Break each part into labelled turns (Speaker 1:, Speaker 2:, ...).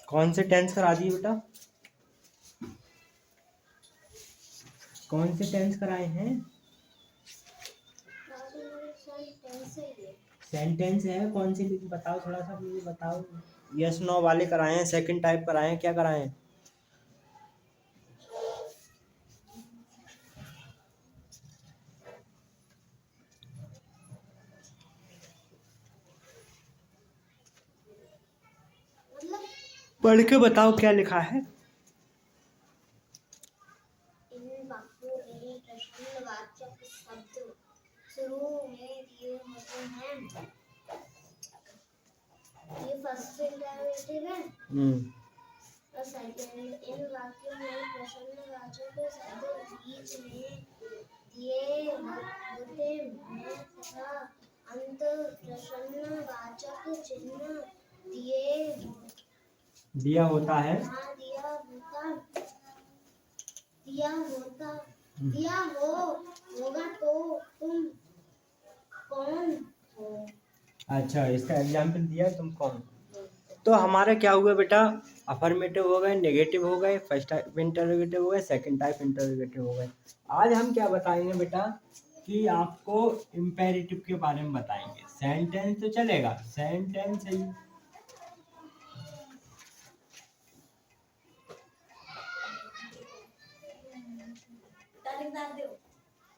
Speaker 1: कौन से टेंस करा दिए बेटा? कौन से टेंस कराए हैं? सेंटेंस है कौन सी बताओ, थोड़ा सा मुझे बताओ। यस नो वाले कराए हैं, सेकंड टाइप कराए हैं, क्या कराए हैं? पढ़ के बताओ क्या लिखा है।
Speaker 2: इन वाक्यों में प्रश्नवाचक शब्द शुरू में दिए होते हैं। ये फर्स्ट इंटरवेटिव है। और सेकंड, इन वाक्यों में प्रश्नवाचक शब्द बीच में दिए होते हैं तथा अंत प्रश्नवाचक चिन्ह
Speaker 1: दिया होता है।
Speaker 2: दिया होगा तो तुम कौन हो।
Speaker 1: अच्छा, इसका एग्जाम्पल दिया, तुम कौन। तो हमारा क्या हुआ बेटा? अफर्मेटिव हो गए, नेगेटिव हो गए, फर्स्ट टाइप इंटरोगेटिव हो गए, सेकंड टाइप इंटरोगेटिव हो गए। आज हम क्या बताएंगे बेटा कि आपको इम्पेरेटिव के बारे में बताएंगे। सेंटेंस तो चलेगा, सेंटेंस है।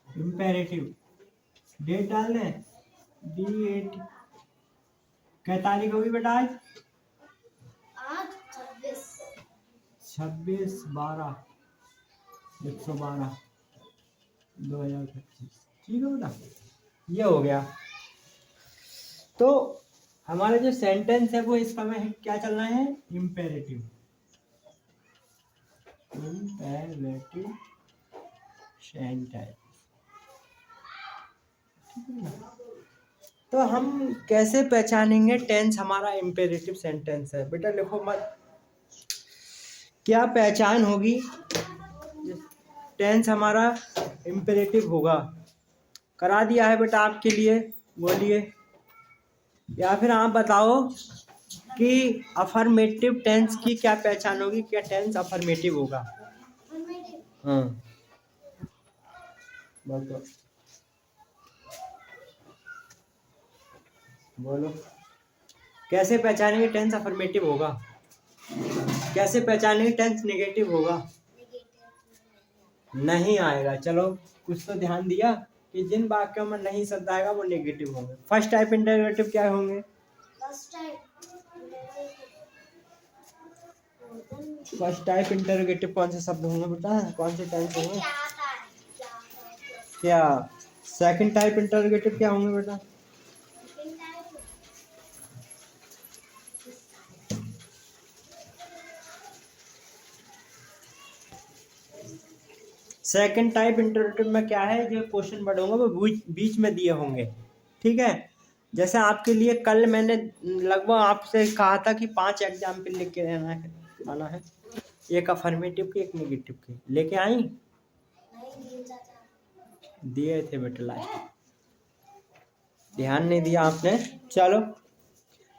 Speaker 1: इम्पेरेटिव डेट डालना है, D8। क्या तारीख होगी बेटा आज?
Speaker 2: आज
Speaker 1: 26/12/112/2025। ठीक है बेटा, ये हो गया। तो हमारा जो सेंटेंस है वो इस समय क्या चलना है? इम्पेरेटिव। Imperative sentence. तो हम कैसे पहचानेंगे टेंस हमारा इम्पेरेटिव सेंटेंस है? बेटा लिखो मत, क्या पहचान होगी टेंस हमारा इम्पेरेटिव होगा? करा दिया है बेटा आपके लिए, बोलिए। या फिर आप बताओ कि अफर्मेटिव टेंस की क्या पहचान होगी, क्या टेंस अफर्मेटिव होगा? हाँ बोलो बोलो, कैसे पहचानेंगे टेंस अफर्मेटिव होगा? कैसे पहचानेंगे टेंस नेगेटिव होगा? नहीं आएगा। चलो कुछ तो ध्यान दिया कि जिन वाक्यों में नहीं शब्द आएगा वो नेगेटिव होंगे। फर्स्ट टाइप इंटरोगेटिव क्या होंगे? फर्स्ट टाइप इंटरोगेटिव कौन से शब्द होंगे बेटा, कौन से टेंस होंगे? क्या सेकंड टाइप इंटरोगेटिव क्या होंगे बेटा? सेकंड टाइप इंटरोगेटिव में क्या है, जो क्वेश्चन वर्ड होंगे वो बीच में दिए होंगे। ठीक है, जैसे आपके लिए कल मैंने लगभग आपसे कहा था कि 5 एग्जाम्पल लिख के रहना है, आना है, एक अफर्मेटिव की एक नेगेटिव की। लेके आई? दिए थे बेटा लास्ट, ध्यान नहीं दिया आपने। चलो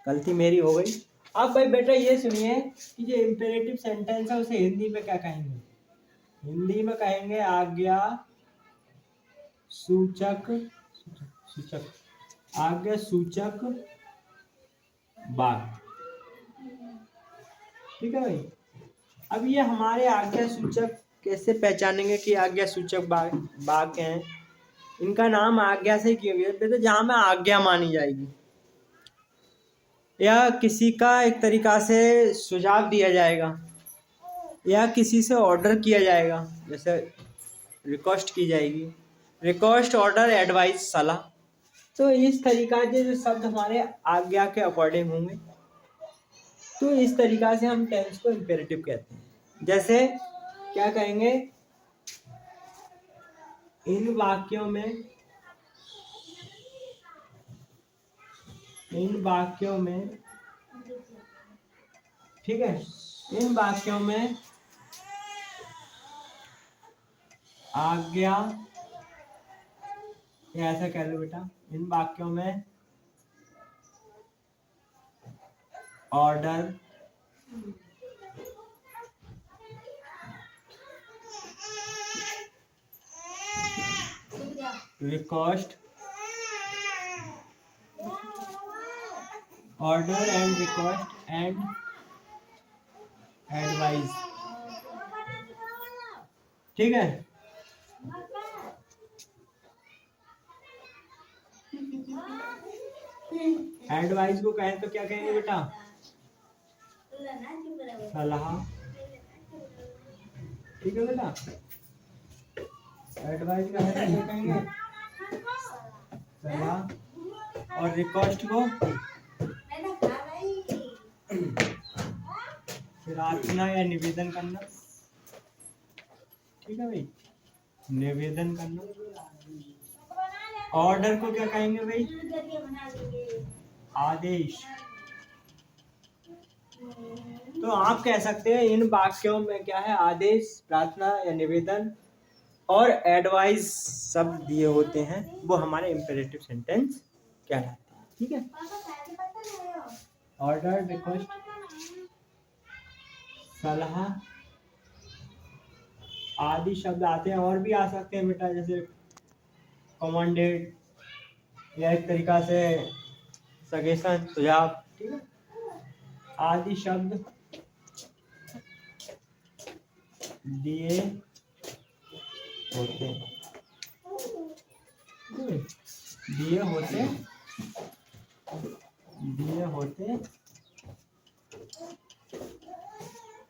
Speaker 1: गलती मेरी हो गई। अब भाई बेटा ये सुनिए कि जो इम्पेरेटिव सेंटेंस है उसे हिंदी में क्या कहेंगे? हिंदी में कहेंगे आज्ञा सूचक, सूचक आज्ञा सूचक वाक्य। ठीक है भाई। अब ये हमारे आज्ञा सूचक कैसे पहचानेंगे कि आज्ञा सूचक वाक्य हैं? इनका नाम आज्ञा से किया गया बेटा, जहां में आज्ञा मानी जाएगी या किसी का एक तरीका से सुझाव दिया जाएगा या किसी से ऑर्डर किया जाएगा, जैसे रिक्वेस्ट की जाएगी, रिक्वेस्ट, ऑर्डर, एडवाइस, सलाह। तो इस तरीका के जो शब्द हमारे आज्ञा के अकॉर्डिंग होंगे, तो इस तरीका से हम टेंस को इम्पेरेटिव कहते हैं। जैसे क्या कहेंगे? इन वाक्यों में, इन वाक्यों में, ठीक है, इन वाक्यों में आज्ञा, या ऐसा कह लो बेटा, इन वाक्यों में order, request, order and request and advice. ठीक है, एडवाइस को कहें तो क्या कहेंगे बेटा? सलाह। ठीक है बेटा, एडवाइस का है तो क्या कहेंगे? सलाह। और रिक्वेस्ट को प्रार्थना या निवेदन करना। ठीक है भाई, निवेदन करना। ऑर्डर को क्या कहेंगे भाई? आदेश। तो आप कह सकते हैं इन वाक्यों में क्या है? आदेश, प्रार्थना या निवेदन और एडवाइस शब्द दिए होते हैं, वो हमारे इम्पेरेटिव सेंटेंस कहलाते हैं। ठीक है, ऑर्डर, रिक्वेस्ट, सलाह आदि शब्द आते हैं। और भी आ सकते हैं बेटा, जैसे कमांडेड या एक तरीका से सजेशन, सुझाव। ठीक है, आदि शब्द दिए होते हैं, दिए होते।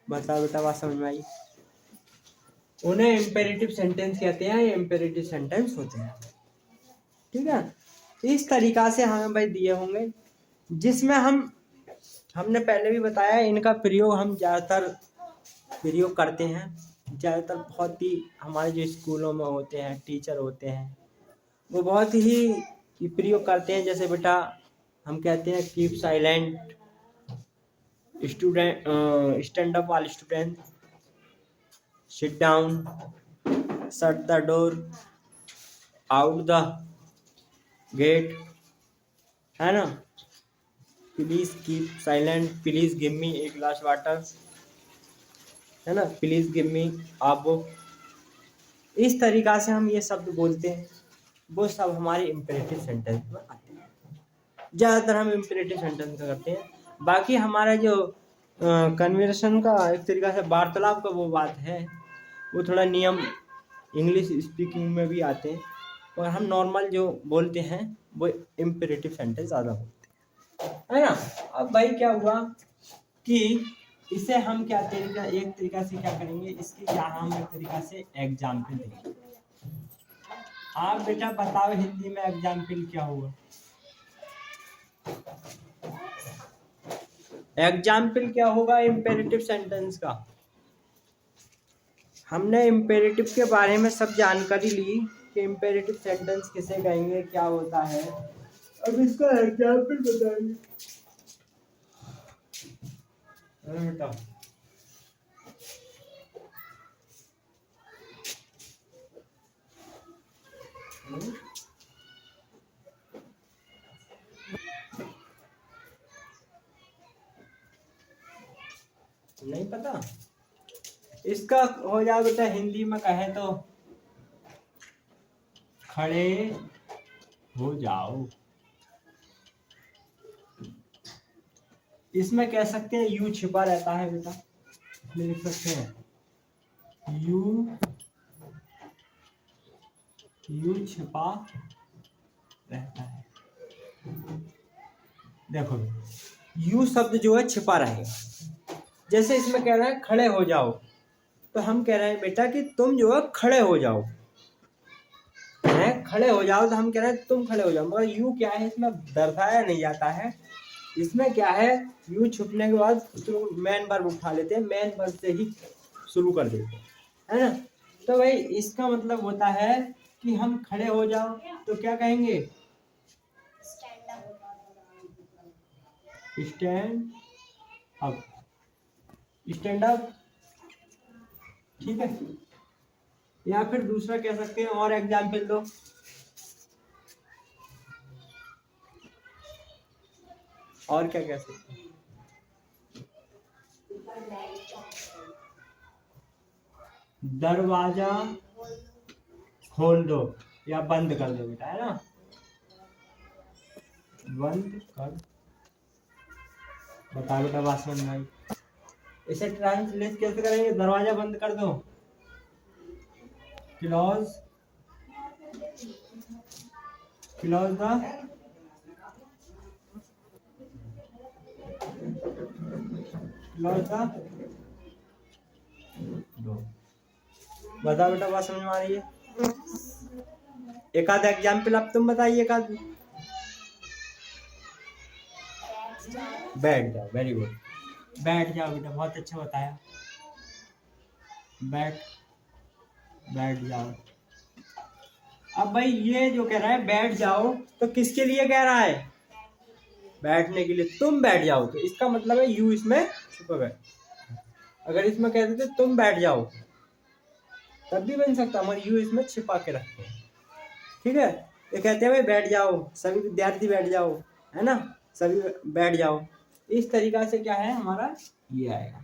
Speaker 1: बताओ बेटा, बात समझ में आई? उन्हें इम्पेरेटिव सेंटेंस कहते हैं, ये इम्पेरेटिव सेंटेंस होते हैं। ठीक है, इस तरीका से हमें भाई दिए होंगे, जिसमें हमने पहले भी बताया इनका प्रयोग हम ज़्यादातर प्रयोग करते हैं। ज़्यादातर बहुत ही हमारे जो स्कूलों में होते हैं, टीचर होते हैं, वो बहुत ही प्रयोग करते हैं। जैसे बेटा हम कहते हैं keep silent, student stand up all student, sit down, shut the door, out the gate, है ना? Please keep silent, please give me a glass water, है ना? Please give me a book. इस तरीका से हम ये शब्द बोलते हैं, वो सब हमारे इम्पेरेटिव सेंटेंस में आते हैं। ज़्यादातर हम इम्पेरेटिव सेंटेंस का करते हैं। बाकी हमारा जो कन्वर्सेशन का एक तरीका से वार्तालाप का वो बात है, वो थोड़ा नियम इंग्लिश स्पीकिंग में भी आते हैं, और हम नॉर्मल जो बोलते हैं वो इम्पेरेटिव सेंटेंस ज़्यादा बोलते हैं, है ना? अब भाई क्या हुआ कि इसे हम क्या तरीका, एक तरीका से क्या करेंगे, इसकी क्या हम एक तरीका से एग्जाम्पल देंगे। आप बेटा बताओ हिंदी में एग्जाम्पल क्या होगा? एग्जाम्पल क्या होगा इम्पेरेटिव सेंटेंस का? हमने इम्पेरेटिव के बारे में सब जानकारी ली कि इम्पेरेटिव सेंटेंस किसे कहेंगे, क्या होता है। अब इसका एग्जाम्पल बताइए बेटा। नहीं पता? इसका हो जाए बेटा हिंदी में कहे तो खड़े हो जाओ। इसमें कह सकते हैं यू छिपा रहता है बेटा, इसमें लिख सकते हैं यू छिपा रहता है। देखो यू शब्द जो है छिपा रहेगा। जैसे इसमें कह रहा है खड़े हो जाओ, तो हम कह रहे हैं बेटा कि तुम जो है खड़े हो जाओ, है खड़े हो जाओ, तो हम कह रहे हैं तुम खड़े हो जाओ, मगर यू क्या है इसमें दर्शाया नहीं जाता है। इसमें क्या है, यू छुपने के बाद मेन वर्ब उठा लेते हैं, मेन वर्ब से ही शुरू कर देते हैं, है ना? तो भाई इसका मतलब होता है कि हम खड़े हो जाओ तो क्या कहेंगे? Stand up, stand up. ठीक है, या फिर दूसरा कह सकते हैं, और एग्जाम्पल दो। और क्या कह सकते हैं? दरवाजा खोल दो, या बंद कर दो बेटा, है ना, बंद कर। बताओ बेटा बात समझ में आई? इसे ट्रांसलेट कैसे करेंगे? दरवाजा बंद कर दो, close, close the, close the door. बताओ बेटा बात समझ में आ रही है? एक आध एग्जाम्पल अब तुम बताइए, एक आध। बैठ जाओ, वेरी गुड, बैठ जाओ बेटा, बहुत अच्छा बताया, बैठ जाओ। अब भाई ये जो कह रहा है बैठ जाओ, तो किसके लिए कह रहा है? बैठने के लिए। तुम बैठ जाओ, तो इसका मतलब है यू इसमें छुपा है। अगर इसमें कह देते तुम बैठ जाओ तब भी बन सकता, मगर यू इसमें छिपा के रखते हैं, ठीक है। ये कहते हैं भाई बैठ जाओ, सभी विद्यार्थी बैठ जाओ, है ना, सभी बैठ जाओ। इस तरीका से क्या है हमारा ये आएगा।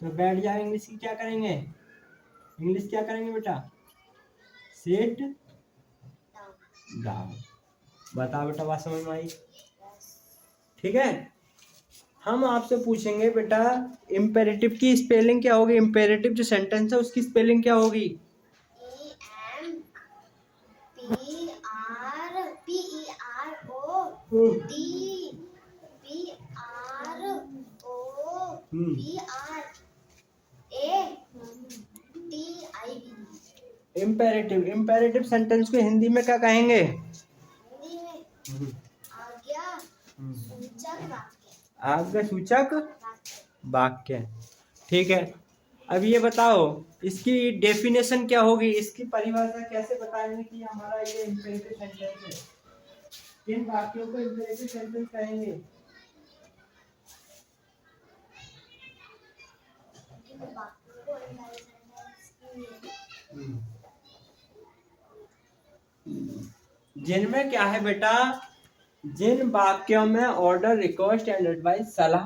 Speaker 1: तो बैठ जाओ इंग्लिश की क्या करेंगे? इंग्लिश क्या करेंगे बेटा? Sit down. बताओ बेटा बात समझ में आई? ठीक है। हम आपसे पूछेंगे बेटा इम्पेरेटिव की स्पेलिंग क्या होगी? इम्पेरेटिव जो सेंटेंस है उसकी स्पेलिंग क्या होगी? इम्पेरेटिव, इम्पेरेटिव सेंटेंस को हिंदी में क्या कहेंगे?
Speaker 2: हिंदी में आज्ञा सूचक वाक्य।
Speaker 1: आज्ञा सूचक वाक्य, ठीक है। अब ये बताओ इसकी डेफिनेशन क्या होगी? इसकी परिभाषा कैसे बताएंगे कि हमारा ये इम्पेरेटिव सेंटेंस है? किन वाक्यों को इम्पेरेटिव सेंटेंस कहेंगे? जिनमें क्या है बेटा? जिन वाक्यों में ऑर्डर, रिक्वेस्ट एंड एडवाइस, सलाह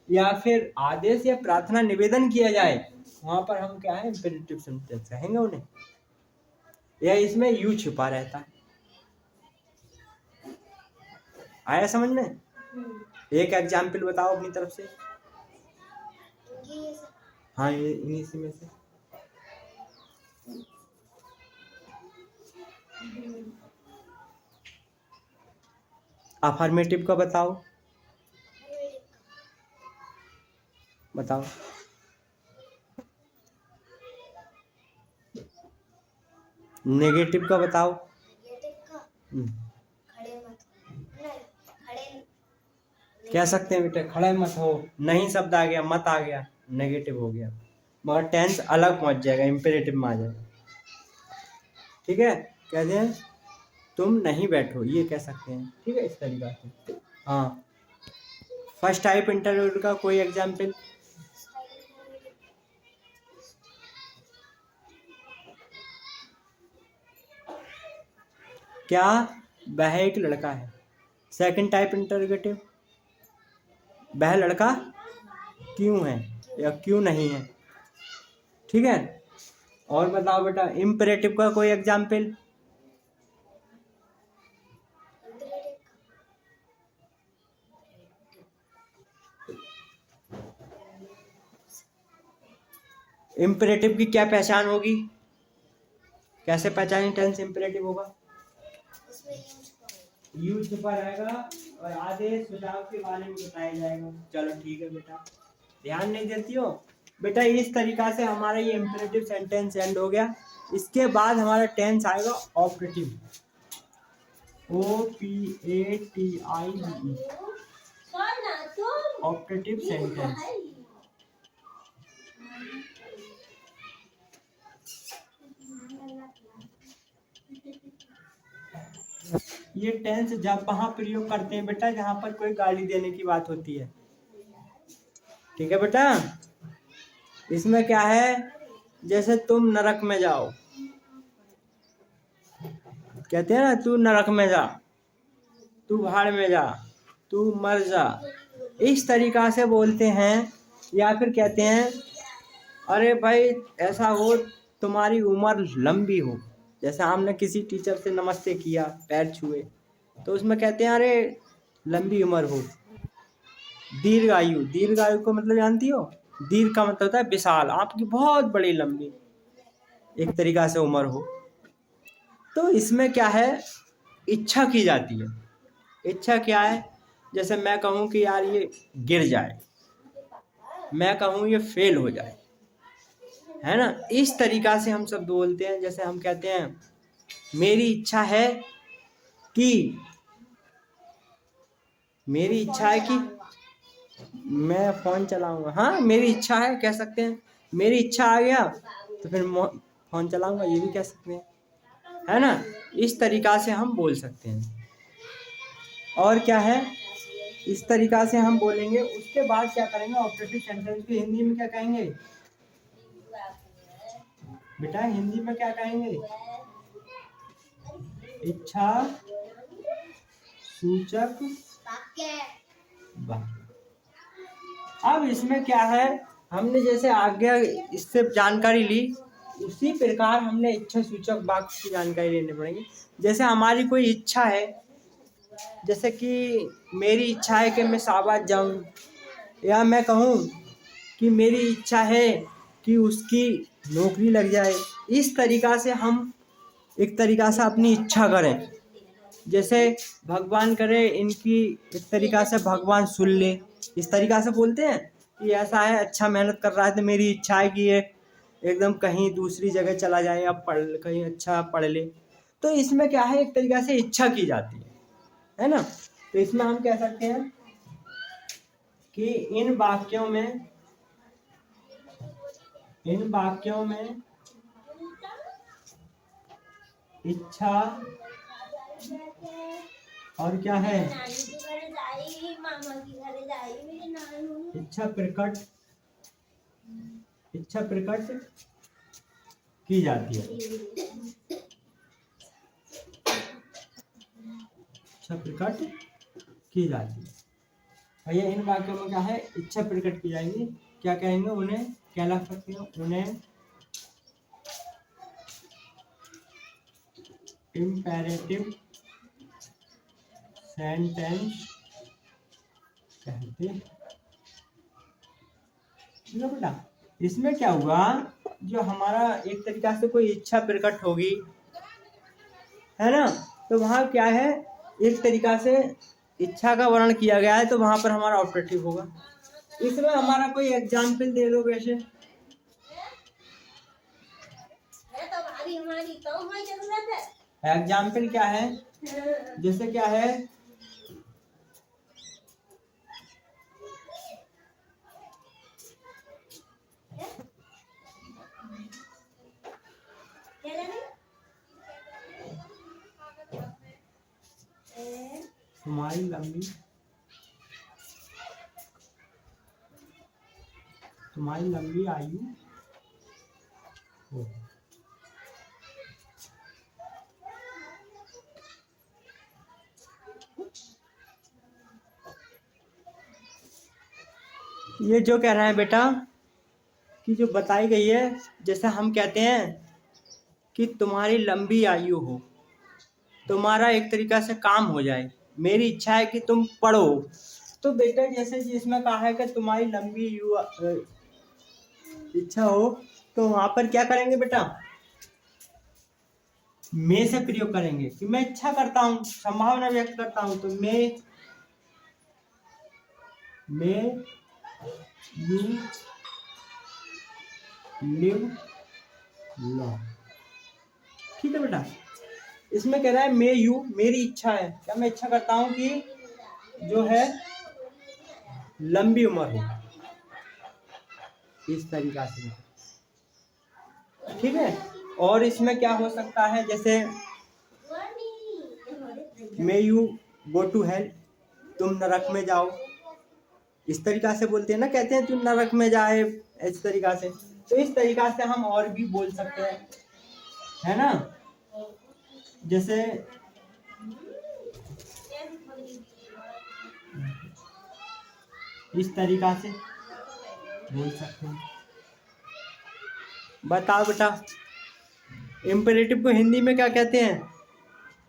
Speaker 1: या फिर आदेश या प्रार्थना, निवेदन किया जाए, वहां पर हम क्या है इम्पेरेटिव सेंटेंस कहेंगे उन्हें। या इसमें यू छिपा रहता है। आया समझ में? एक एग्जाम्पल बताओ अपनी तरफ से। हाँ ये इन्हीं में से। अफर्मेटिव का बताओ, बताओ। नेगेटिव का बताओ। कह सकते हैं बेटा खड़े मत हो, नहीं शब्द आ गया, मत आ गया, नेगेटिव हो गया, मगर टेंस अलग पहुंच जाएगा, इम्पेरेटिव में आ जाएगा, ठीक है। कहते हैं तुम नहीं बैठो, ये कह सकते हैं, ठीक है, इस तरीका से। हाँ, फर्स्ट टाइप इंटरव्यू का कोई एग्जाम्पल? क्या वह एक लड़का है? सेकंड टाइप इंटरोगेटिव, वह लड़का क्यों है या क्यों नहीं है, ठीक है। और बताओ बेटा इम्पेरेटिव का कोई एग्जाम्पल? इम्पेरेटिव की क्या पहचान होगी? कैसे पहचानें टेंस इम्पेरेटिव होगा? यू छुपा रहेगा और आदेश सुझाव के बारे में बताया जाएगा। चलो ठीक है बेटा, ध्यान नहीं देती हो बेटा। इस तरीका से हमारा ये इम्पेरेटिव सेंटेंस एंड हो गया। इसके बाद हमारा टेंस आएगा ऑपरेटिव, OPATIVE, ऑपरेटिव सेंटेंस। ये टेंस जब वहां प्रयोग करते हैं बेटा जहां पर कोई गाली देने की बात होती है, ठीक है बेटा। इसमें क्या है, जैसे तुम नरक में जाओ, कहते हैं ना तू नरक में जा, तू भाड़ में जा, तू मर जा, इस तरीका से बोलते हैं। या फिर कहते हैं अरे भाई ऐसा हो तुम्हारी उम्र लंबी हो, जैसे हमने किसी टीचर से नमस्ते किया, पैर छुए, तो उसमें कहते हैं अरे लंबी उम्र हो। दीर्घायु, दीर्घायु को मतलब जानती हो? दीर्घ का मतलब होता है विशाल, आपकी बहुत बड़ी लंबी एक तरीका से उम्र हो। तो इसमें क्या है, इच्छा की जाती है। इच्छा क्या है? जैसे मैं कहूँ कि यार ये गिर जाए, मैं कहूँ ये फेल हो जाए, है ना? इस तरीका से हम शब्द बोलते हैं। जैसे हम कहते हैं मेरी इच्छा है कि, मेरी इच्छा है कि मैं फोन चलाऊंगा। हाँ, मेरी इच्छा है कह सकते हैं। मेरी इच्छा आ गया तो फिर फोन चलाऊंगा, ये भी कह सकते हैं, है ना? इस तरीका से हम बोल सकते हैं। और क्या है, इस तरीका से हम बोलेंगे। उसके बाद क्या करेंगे, ऑपरेटिव सेंटेंस की हिंदी में क्या कहेंगे बेटा? हिंदी में क्या कहेंगे? इच्छा सूचक वाक्य। अब इसमें क्या है, हमने जैसे आज्ञा इससे जानकारी ली, उसी प्रकार हमने इच्छा सूचक वाक्य की जानकारी लेनी पड़ेगी। जैसे हमारी कोई इच्छा है, जैसे कि मेरी इच्छा है कि मैं शाबाश जाऊं, या मैं कहूं कि मेरी इच्छा है कि उसकी नौकरी लग जाए। इस तरीका से हम एक तरीका से अपनी इच्छा करें। जैसे भगवान करे इनकी, एक तरीका से भगवान सुन ले, इस तरीका से बोलते हैं कि ऐसा है, अच्छा मेहनत कर रहा है तो मेरी इच्छा है कि ये एकदम कहीं दूसरी जगह चला जाए या कहीं अच्छा पढ़ ले। तो इसमें क्या है, एक तरीका से इच्छा की जाती है ना? तो इसमें हम कह सकते हैं कि इन वाक्यों में इच्छा और क्या है, इच्छा प्रकट की जाती है। इच्छा प्रकट की जाती है। भैया इन वाक्यों में क्या है, इच्छा प्रकट की जाएगी। क्या कहेंगे उन्हें, क्या लग सकते हैं उन्हें? इम्पेरेटिव सेंटेंस कहते हैं। बेटा इसमें क्या हुआ, जो हमारा एक तरीका से कोई इच्छा प्रकट होगी, है ना? तो वहाँ क्या है, एक तरीका से इच्छा का वर्णन किया गया है, तो वहां पर हमारा ऑपरेटिव होगा। इसमें हमारा कोई एग्जाम्पल दे दो वैसे। एग्जाम्पल क्या है, जैसे क्या है, तुम्हारी लंबी आयु हो। ये जो कह रहा है बेटा कि जो बताई गई है, जैसे हम कहते हैं कि तुम्हारी लंबी आयु हो, तुम्हारा एक तरीका से काम हो जाए, मेरी इच्छा है कि तुम पढ़ो। तो बेटा जैसे जिसमें कहा है कि तुम्हारी लंबी इच्छा हो, तो वहां पर क्या करेंगे बेटा, मैं से प्रयोग करेंगे कि मैं इच्छा करता हूं, संभावना व्यक्त करता हूं। तो मैं यू लिव लॉन्ग। ठीक है बेटा, इसमें कह रहा है मे यू, मेरी इच्छा है, क्या मैं इच्छा करता हूं कि जो है लंबी उम्र हो, इस तरीका से। ठीक है। और इसमें क्या हो सकता है, जैसे may you go to hell, तुम नरक में जाओ, इस तरीका से बोलते हैं ना, कहते हैं तुम नरक में जाए, इस तरीका से। तो इस तरीका से हम और भी बोल सकते हैं, है ना? जैसे इस तरीका से बोल सकते हैं। बताओ बेटा, इम्पेरेटिव को हिंदी में क्या कहते हैं?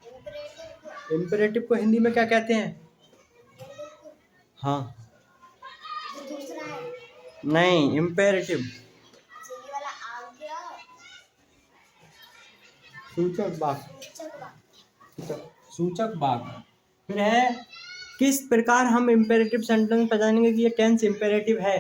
Speaker 2: इम्परेटिव को
Speaker 1: इम्पेरेटिव को हिंदी में क्या कहते हैं?
Speaker 2: इम्परेटिव
Speaker 1: हाँ,
Speaker 2: जो दूसरा है
Speaker 1: नहीं, इम्पेरेटिव
Speaker 2: अच्छा ये वाला आ गया
Speaker 1: सूचक वाक्य।
Speaker 2: सूचक वाक्य
Speaker 1: सूचक वाक्य फिर है, किस प्रकार हम इम्पेरेटिव सेंटेंस पहचानेंगे कि ये टेंस इम्पेरेटिव है?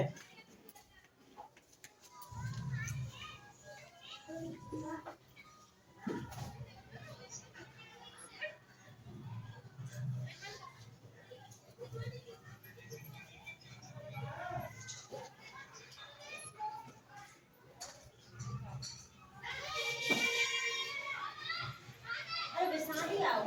Speaker 2: अरे बेसारी आओ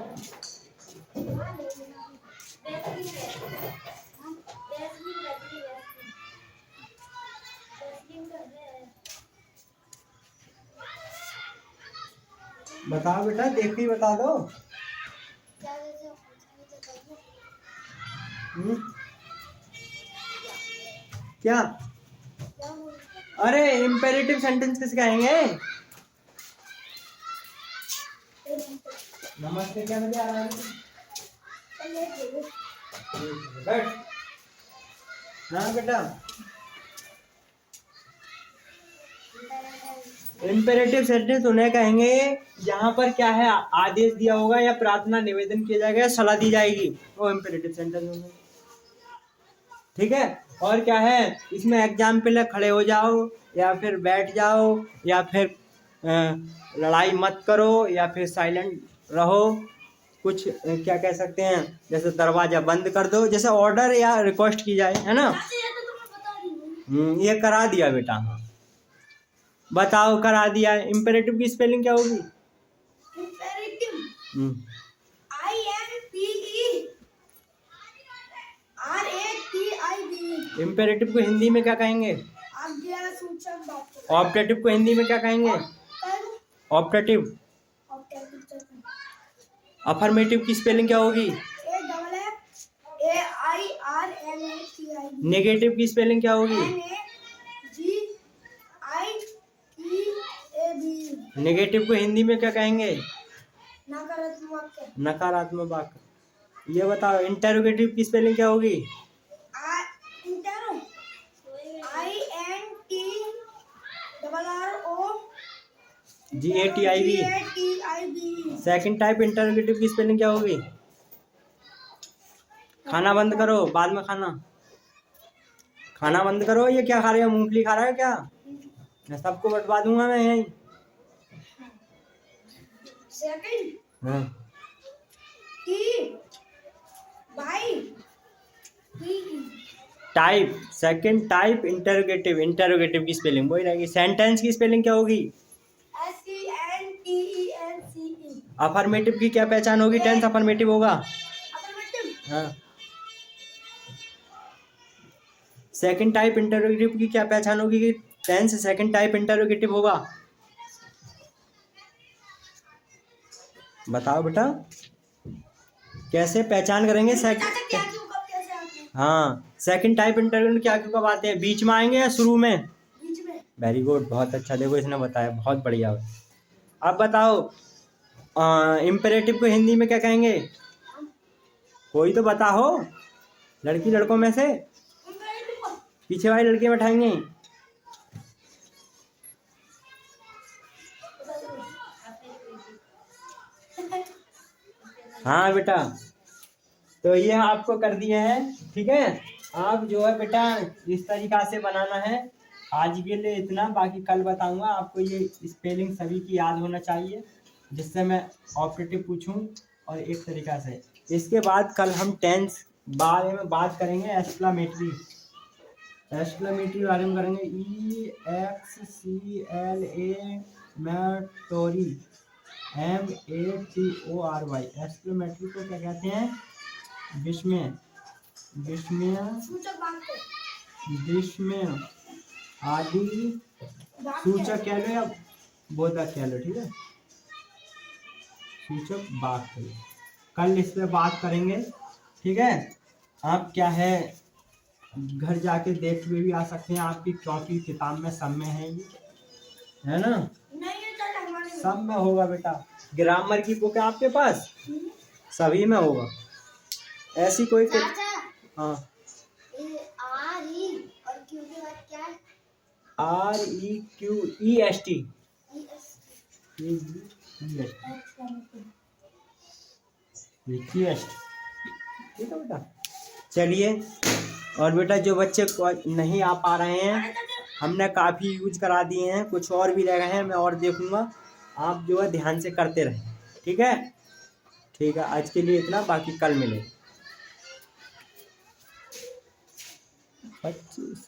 Speaker 1: बताओ बेटा, देख के ही बता दो। हम्म? क्या? अरे इम्पेरेटिव सेंटेंस किसे कहेंगे? नमस्ते क्या बजे आ रहा है? बैठ। हाँ बेटा, इम्पेरेटिव सेंटेंस उन्हें कहेंगे जहां पर क्या है, आदेश दिया होगा या प्रार्थना निवेदन किया जाएगा या सलाह दी जाएगी, वो इम्पेरेटिव सेंटेंस होंगे। ठीक है, और क्या है इसमें एग्जाम्पल है, खड़े हो जाओ या फिर बैठ जाओ या फिर लड़ाई मत करो या फिर साइलेंट रहो, कुछ क्या कह सकते हैं, जैसे दरवाजा बंद कर दो, जैसे ऑर्डर या रिक्वेस्ट की जाए, है ना। ये करा दिया बेटा। हाँ बताओ, करा दिया। इम्पेरेटिव की स्पेलिंग क्या होगी?
Speaker 2: इम्पेरेटिव IMPERATIV
Speaker 1: इम्पेरेटिव को हिंदी में क्या कहेंगे?
Speaker 2: आज्ञा सूचक वाक्य
Speaker 1: ऑप्टेटिव को हिंदी में क्या कहेंगे? ऑप्टेटिव। अफर्मेटिव की स्पेलिंग क्या होगी?
Speaker 2: AIRMATIV
Speaker 1: नेगेटिव की स्पेलिंग क्या होगी?
Speaker 2: NAGITAB
Speaker 1: नेगेटिव को हिंदी में क्या कहेंगे?
Speaker 2: नकारात्मक वाक्य
Speaker 1: नकारात्मक वाक्य। ये बताओ, इंटेरोगेटिव की स्पेलिंग क्या होगी? GATIV। सेकंड टाइप इंटेरोगेटिव की स्पेलिंग क्या होगी? खाना बंद करो, बाद में खाना। खाना बंद करो। ये क्या खा रहे हो, मूंगफली खा रहा है क्या? मैं सबको बंटवा दूंगा मैं यहीं।
Speaker 2: सेकंड
Speaker 1: हाँ। Type, second type interrogative. Interrogative की स्पेलिंग वही रहेगी। सेंटेंस की स्पेलिंग क्या होगी?
Speaker 2: SENTENCE
Speaker 1: अफर्मेटिव की क्या पहचान होगी? टेंस अफर्मेटिव होगा। हाँ। सेकंड टाइप इंटेरोगेटिव की क्या पहचान होगी कि टेंस सेकंड टाइप इंटेरोगेटिव होगा? बताओ बेटा, कैसे पहचान करेंगे? हाँ, सेकंड टाइप इंटरव्यू क्या क्यों कब आते हैं? बीच में आएंगे या शुरू में?
Speaker 2: बीच में
Speaker 1: वेरी गुड, बहुत अच्छा। देखो इसने बताया, बहुत बढ़िया। अब बताओ, इम्पेरेटिव को हिंदी में क्या कहेंगे? कोई तो बता हो, लड़की लड़कों में से। पीछे वाली लड़की बैठाएंगे। हाँ बेटा, तो ये आपको कर दिए हैं। ठीक है, आप जो है बेटा इस तरीका से बनाना है। आज के लिए इतना, बाकी कल बताऊंगा आपको। ये स्पेलिंग सभी की याद होना चाहिए, जिससे मैं ऑपरेटिव पूछूं। और एक तरीका से इसके बाद कल हम टेंस बारे में बात करेंगे। एक्सक्लामेटरी, एक्सक्लामेटरी बारे में करेंगे। EXCLAMATORY MATORY। एक्सक्लामेटरी को क्या कहते हैं? विस्मय, विस्मय, विस्मय आदि सूचक कह लो या बोधक कह लो। ठीक है, सूचक वाक्य। कल इस पे बात करेंगे। ठीक है, आप क्या है घर जाके देख हुए भी आ सकते हैं। आपकी कॉपी किताब में सब में है ये, है ना।
Speaker 2: नहीं, ये चल हमारे
Speaker 1: सब में होगा बेटा। ग्रामर की बुक है आपके पास? सभी में होगा। ऐसी कोई
Speaker 2: चाचा
Speaker 1: हाँ।
Speaker 2: आर ई और क्यू के बाद क्या है?
Speaker 1: REQEST। रिक्वेस्ट, ठीक है बेटा। चलिए, और बेटा जो बच्चे नहीं आ पा रहे हैं, हमने काफ़ी यूज करा दिए हैं, कुछ और भी रह गए हैं, मैं और देखूंगा। आप जो है ध्यान से करते रहें, ठीक है? ठीक है, आज के लिए इतना, बाकी कल मिले। 25